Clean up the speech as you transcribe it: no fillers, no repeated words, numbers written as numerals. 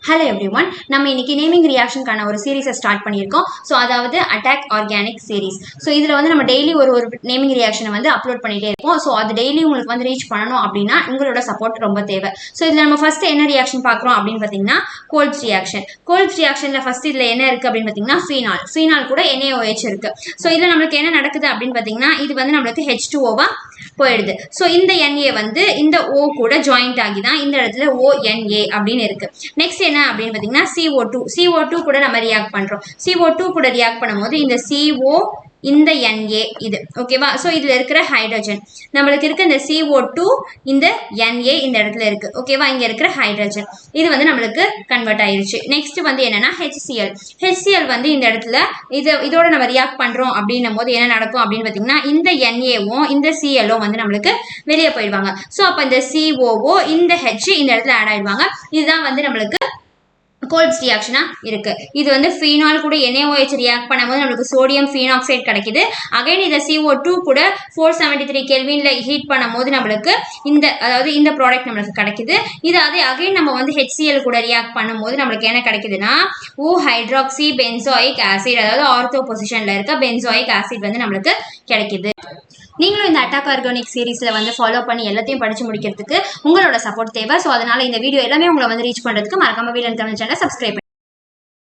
Hello everyone, நம்ம இன்னைக்கு naming ரியாக்ஷனுக்கான ஒரு சீரீஸை ஸ்டார்ட் பண்ணியிருக்கோம். ஸோ அதாவது அட்டாக் ஆர்கானிக் சீரீஸ். ஸோ இதில் வந்து நம்ம டெய்லி ஒரு நேமிங் ரியாக்ஷனை வந்து அப்லோட் பண்ணிட்டே இருப்போம். ஸோ அது டெய்லி உங்களுக்கு வந்து ரீச் பண்ணணும் அப்படின்னா உங்களோட சப்போர்ட் ரொம்ப தேவை. ஸோ இதில் நம்ம ஃபர்ஸ்ட் என்ன ரியாக்ஷன் பார்க்குறோம் அப்படின்னு பார்த்தீங்கன்னா கோல்ப்ஸ் ரியாக்ஷன். கோல்ப்ஸ் ரியாக்ஷனில் ஃபர்ஸ்ட் இதில் என்ன இருக்குது அப்படின்னு பார்த்தீங்கன்னா ஃபீனால் கூட NaOH இருக்கு. ஸோ இதில் நம்மளுக்கு என்ன நடக்குது அப்படின்னு பார்த்தீங்கன்னா இது வந்து நம்மளுக்கு H2O போயிடுது. ஸோ இந்த Na வந்து இந்த O கூட ஜாயிண்ட் ஆகி தான் இந்த இடத்துல ONA அப்படின்னு இருக்கு. நெக்ஸ்ட் என்ன அப்படின்னு பார்த்தீங்கன்னா CO2 கூட நம்ம ரியாக்ட் பண்றோம். CO2 கூட ரியாக்ட் பண்ணும்போது இந்த CO இந்த Na இது ஓகேவா. ஸோ இதுல இருக்கிற ஹைட்ரஜன் நம்மளுக்கு இருக்க இந்த CO2 இந்த Na இந்த இடத்துல இருக்கு ஓகேவா. இங்க இருக்கிற ஹைட்ரஜன் இது வந்து நம்மளுக்கு கன்வெர்ட் ஆயிருச்சு. நெக்ஸ்ட் வந்து என்னன்னா HCl வந்து இந்த இடத்துல இதோட நம்ம ரியாக்ட் பண்றோம் அப்படின்னும் போது என்ன நடக்கும் அப்படின்னு பார்த்தீங்கன்னா இந்த Naவும் இந்த Cl வந்து நம்மளுக்கு வெளியே போயிடுவாங்க. ஸோ அப்போ இந்த COO இந்த H இந்த இடத்துல ஆட் ஆயிடுவாங்க. இதுதான் வந்து நம்மளுக்கு கோல்ப்ஸ் ரியாக்ஷனா இருக்கு. இது வந்து ஃபீனால் கூட NaOH ரியாக்ட் பண்ணும்போது நம்மளுக்கு சோடியம் ஃபீனாக்சைடு கிடைக்குது. அகைன் இதை CO2 கூட 473 கெல்வின்ல ஹீட் பண்ணும்போது நம்மளுக்கு அதாவது இந்த ப்ராடக்ட் நம்மளுக்கு கிடைக்குது. இது அதே அகைன் நம்ம வந்து HCl கூட ரியாக்ட் பண்ணும்போது நம்மளுக்கு என்ன கிடைக்குதுன்னா ஹைட்ராக்சி பென்சோயிக் ஆசிட், அதாவது ஆர்த்தோ பொசிஷன்ல இருக்க பென்சோயிக் ஆசிட் வந்து நம்மளுக்கு கிடைக்குது. நீங்களும் இந்த அட்டாக் ஆர்கானிக் சீரீஸ்ல வந்து ஃபாலோ பண்ணி எல்லாத்தையும் படிச்சு முடிக்கிறதுக்கு உங்களோட சப்போர்ட் தேவை. ஸோ அதனால இந்த வீடியோ எல்லாமே உங்களை வந்து ரீச் பண்றதுக்கு மறக்காம வீலன் தமிழ் சேனலை சப்ஸ்கிரைப்